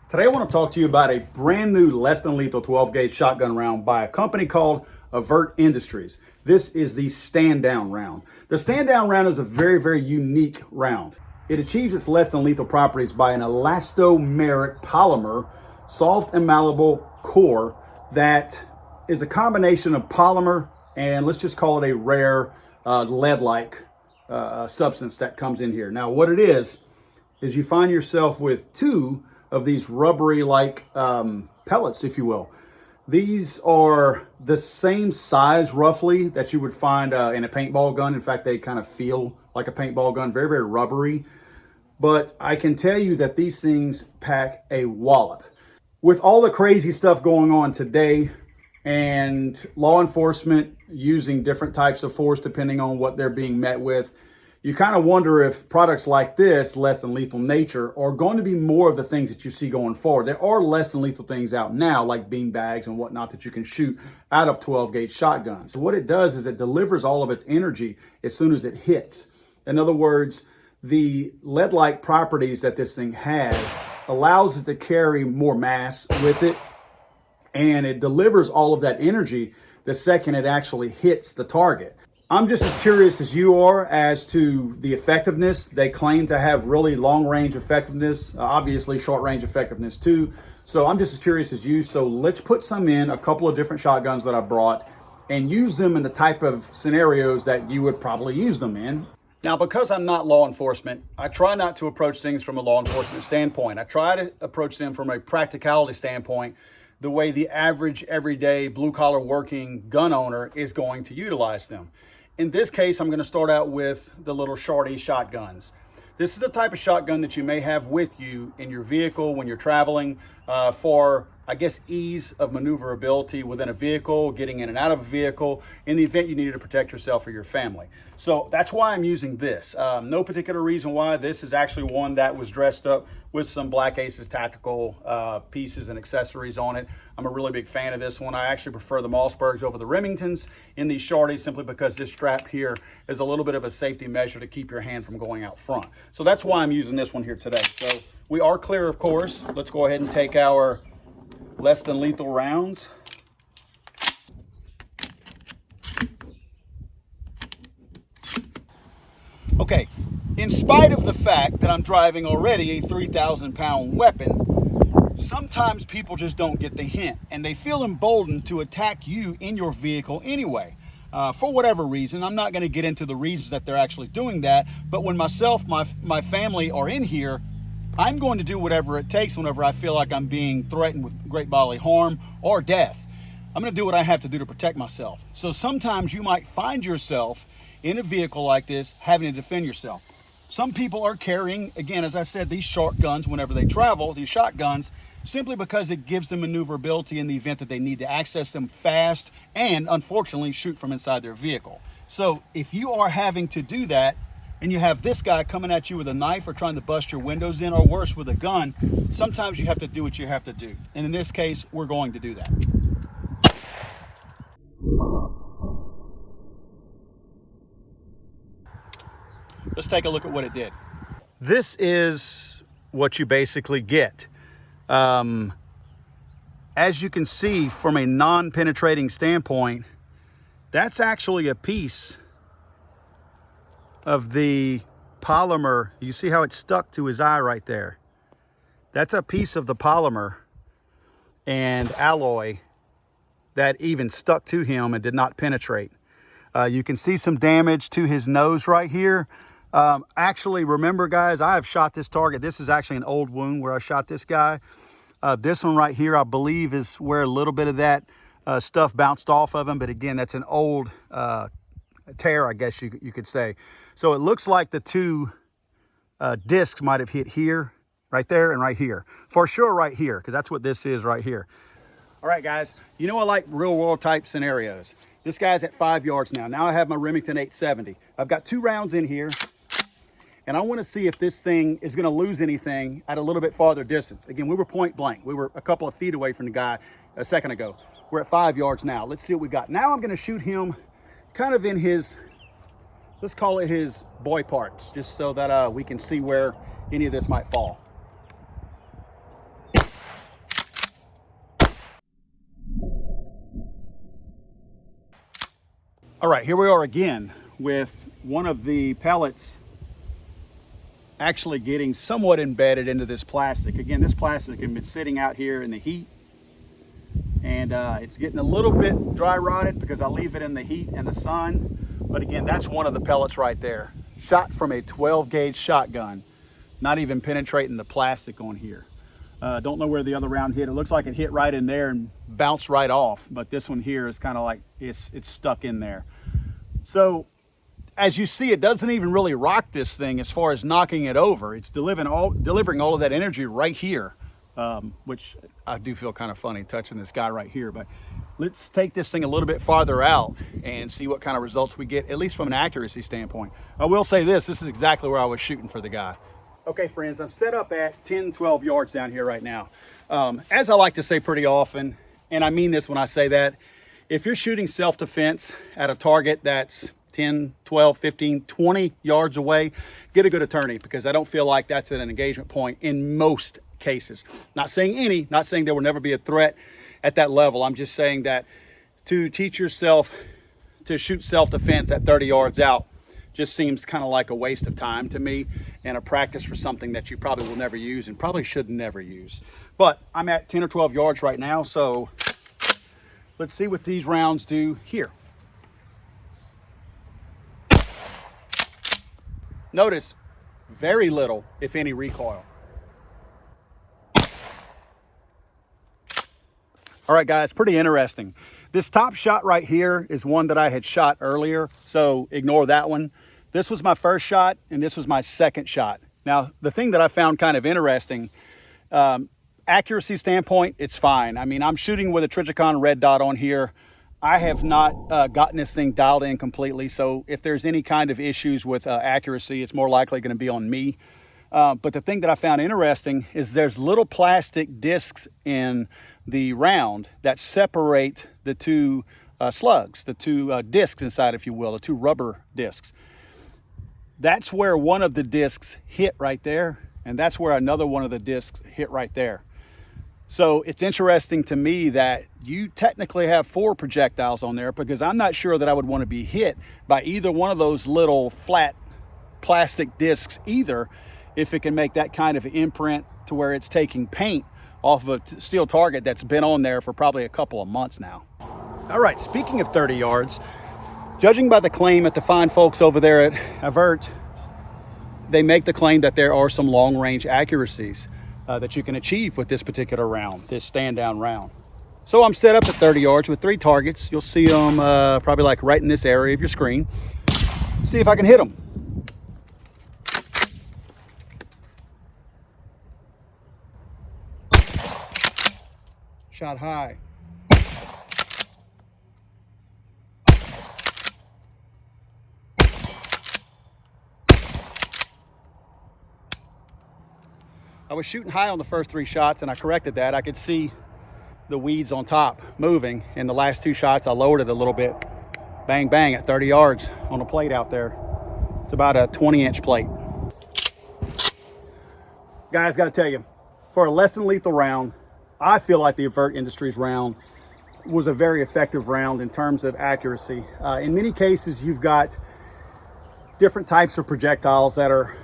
Today I want to talk to you about a brand new less than lethal 12 gauge shotgun round by a company called Avert Industries. This is the stand down round. The stand down round is a very unique round. It achieves its less than lethal properties by an elastomeric polymer soft and malleable core that is a combination of polymer and let's just call it a rare lead-like substance that comes in here. Now what it is you find yourself with two of these rubbery like pellets, if you will. These are the same size roughly that you would find in a paintball gun. In fact, they kind of feel like a paintball gun, very rubbery. But I can tell you that these things pack a wallop. With all the crazy stuff going on today and law enforcement using different types of force depending on what they're being met with, you kind of wonder if products like this, less than lethal nature, are going to be more of the things that you see going forward. There are less than lethal things out now, like bean bags and whatnot that you can shoot out of 12 gauge shotguns. So what it does is it delivers all of its energy as soon as it hits. In other words, the lead-like properties that this thing has allows it to carry more mass with it, and it delivers all of that energy the second it actually hits the target. I'm just as curious as you are as to the effectiveness. They claim to have really long range effectiveness, obviously short range effectiveness too. So I'm just as curious as you. So let's put some in a couple of different shotguns that I brought and use them in the type of scenarios that you would probably use them in. Now, because I'm not law enforcement, I try not to approach things from a law enforcement standpoint. I try to approach them from a practicality standpoint, the way the average everyday blue collar working gun owner is going to utilize them. In this case, I'm going to start out with the little shorty shotguns. This is the type of shotgun that you may have with you in your vehicle when you're traveling for, I guess, ease of maneuverability within a vehicle, getting in and out of a vehicle, in the event you needed to protect yourself or your family. So that's why I'm using this. No particular reason why. This is actually one that was dressed up with some Black Aces tactical pieces and accessories on it. I'm a really big fan of this one. I actually prefer the Mossbergs over the Remingtons in these shorties simply because this strap here is a little bit of a safety measure to keep your hand from going out front. So that's why I'm using this one here today. So we are clear, of course. Let's go ahead and take our less than lethal rounds. Okay, in spite of the fact that I'm driving already a 3,000-pound weapon, sometimes people just don't get the hint and they feel emboldened to attack you in your vehicle anyway. For whatever reason, I'm not going to get into the reasons that they're actually doing that, but when myself, my family are in here, I'm going to do whatever it takes whenever I feel like I'm being threatened with great bodily harm or death. I'm going to do what I have to do to protect myself. So sometimes you might find yourself in a vehicle like this having to defend yourself. Some people are carrying, again, as I said, these short guns whenever they travel, these shotguns, simply because it gives them maneuverability in the event that they need to access them fast and, unfortunately, shoot from inside their vehicle. So if you are having to do that and you have this guy coming at you with a knife or trying to bust your windows in, or worse, with a gun, sometimes you have to do what you have to do. And in this case, we're going to do that. Let's take a look at what it did. This is what you basically get. As you can see from a non-penetrating standpoint, that's actually a piece of the polymer. You see how it stuck to his eye right there? That's a piece of the polymer and alloy that even stuck to him and did not penetrate. You can see some damage to his nose right here. Actually, remember guys, I have shot this target. This is actually an old wound where I shot this guy. This one right here, I believe, is where a little bit of that stuff bounced off of him. But again, that's an old tear, I guess you could say. So it looks like the two discs might have hit here, right there, and right here. For sure right here, because that's what this is right here. All right, guys, you know I like real world type scenarios. This guy's at 5 yards now. Now I have my Remington 870. I've got 2 rounds in here. And I want to see if this thing is going to lose anything at a little bit farther distance. Again, we were point blank. We were a couple of feet away from the guy a second ago. We're at 5 yards now. Let's see what we got. Now I'm going to shoot him kind of in his, let's call it his boy parts, just so that we can see where any of this might fall. All right, here we are again with one of the pellets actually getting somewhat embedded into this plastic. Again, this plastic has been sitting out here in the heat, and it's getting a little bit dry rotted because I leave it in the heat and the sun. But again, that's one of the pellets right there, shot from a 12 gauge shotgun, not even penetrating the plastic on here. Don't know where the other round hit. It looks like it hit right in there and bounced right off, but this one here is kind of like it's stuck in there. So as you see, it doesn't even really rock this thing as far as knocking it over. It's delivering all of that energy right here, which I do feel kind of funny touching this guy right here. But let's take this thing a little bit farther out and see what kind of results we get, at least from an accuracy standpoint. I will say this is exactly where I was shooting for the guy. Okay, friends, I'm set up at 10, 12 yards down here right now. As I like to say pretty often, and I mean this when I say that, if you're shooting self-defense at a target that's 10, 12, 15, 20 yards away, get a good attorney, because I don't feel like that's at an engagement point in most cases. Not saying any, not saying there will never be a threat at that level. I'm just saying that to teach yourself to shoot self-defense at 30 yards out just seems kind of like a waste of time to me, and a practice for something that you probably will never use and probably should never use. But I'm at 10 or 12 yards right now, so let's see what these rounds do here. Notice very little, if any, recoil. All right, guys, pretty interesting. This top shot right here is one that I had shot earlier, so ignore that one. This was my first shot, and this was my second shot. Now, the thing that I found kind of interesting, accuracy standpoint, it's fine. I mean, I'm shooting with a Trichicon red dot on here. I have not gotten this thing dialed in completely, so if there's any kind of issues with accuracy, it's more likely going to be on me. But the thing that I found interesting is there's little plastic discs in the round that separate the two slugs, the two discs inside, if you will, the two rubber discs. That's where one of the discs hit right there, and that's where another one of the discs hit right there. So it's interesting to me that you technically have 4 projectiles on there, because I'm not sure that I would want to be hit by either one of those little flat plastic discs either, if it can make that kind of imprint to where it's taking paint off of a steel target that's been on there for probably a couple of months now. All right, speaking of 30 yards, judging by the claim at the fine folks over there at Avert, they make the claim that there are some long range accuracies that you can achieve with this particular round, this stand down round. So I'm set up at 30 yards with 3 targets. You'll see them probably like right in this area of your screen. See if I can hit them. Shot high. I was shooting high on the first 3 shots, and I corrected that. I could see the weeds on top moving. In the last 2 shots, I lowered it a little bit. Bang, bang at 30 yards on a plate out there. It's about a 20-inch plate. Guys, got to tell you, for a less than lethal round, I feel like the Avert Industries round was a very effective round in terms of accuracy. In many cases, you've got different types of projectiles that are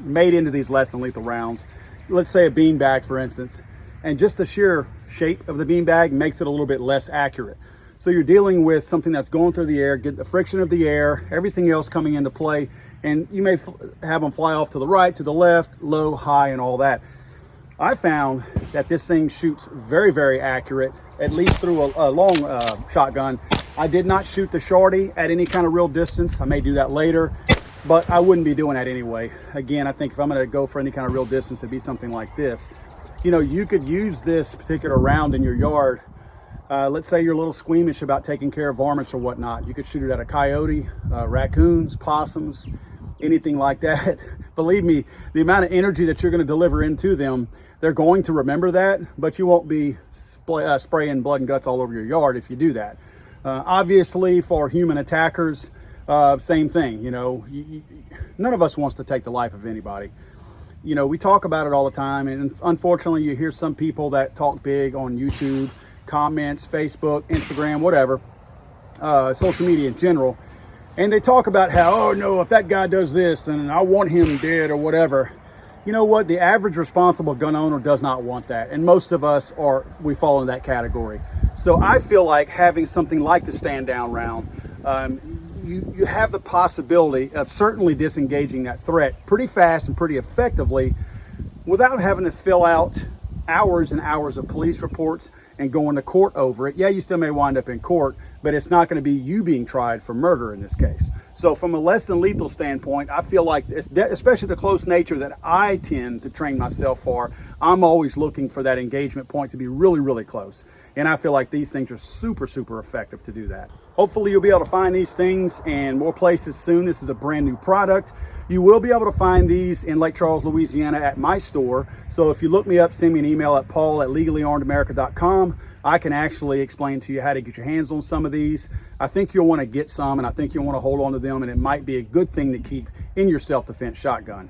made into these less than lethal rounds. Let's say a beanbag, for instance, and just the sheer shape of the beanbag makes it a little bit less accurate. So you're dealing with something that's going through the air, get the friction of the air, everything else coming into play, and you may have them fly off to the right, to the left, low, high, and all that. I found that this thing shoots very, very accurate, at least through a long shotgun. I did not shoot the shorty at any kind of real distance. I may do that later, but I wouldn't be doing that anyway. Again, I think if I'm going to go for any kind of real distance, it'd be something like this. You know, you could use this particular round in your yard. Let's say you're a little squeamish about taking care of varmints or whatnot. You could shoot it at a coyote, raccoons, possums, anything like that. Believe me, the amount of energy that you're going to deliver into them, they're going to remember that, but you won't be spraying blood and guts all over your yard if you do that. Obviously, for human attackers, same thing. You know, none of us wants to take the life of anybody. You know, we talk about it all the time, and unfortunately you hear some people that talk big on YouTube, comments, Facebook, Instagram, whatever, social media in general, and they talk about how, oh no, if that guy does this, then I want him dead or whatever. You know what? The average responsible gun owner does not want that. And most of us we fall into that category. So I feel like having something like the stand down round, you have the possibility of certainly disengaging that threat pretty fast and pretty effectively without having to fill out hours and hours of police reports and going to court over it. Yeah, you still may wind up in court, but it's not going to be you being tried for murder in this case. So from a less than lethal standpoint, I feel like, especially the close nature that I tend to train myself for, I'm always looking for that engagement point to be really, really close. And I feel like these things are super, super effective to do that. Hopefully you'll be able to find these things in more places soon. This is a brand new product. You will be able to find these in Lake Charles, Louisiana at my store. So if you look me up, send me an email at paul@legallyarmedamerica.com. I can actually explain to you how to get your hands on some of these. I think you'll want to get some, and I think you'll want to hold on to them, and it might be a good thing to keep in your self-defense shotgun.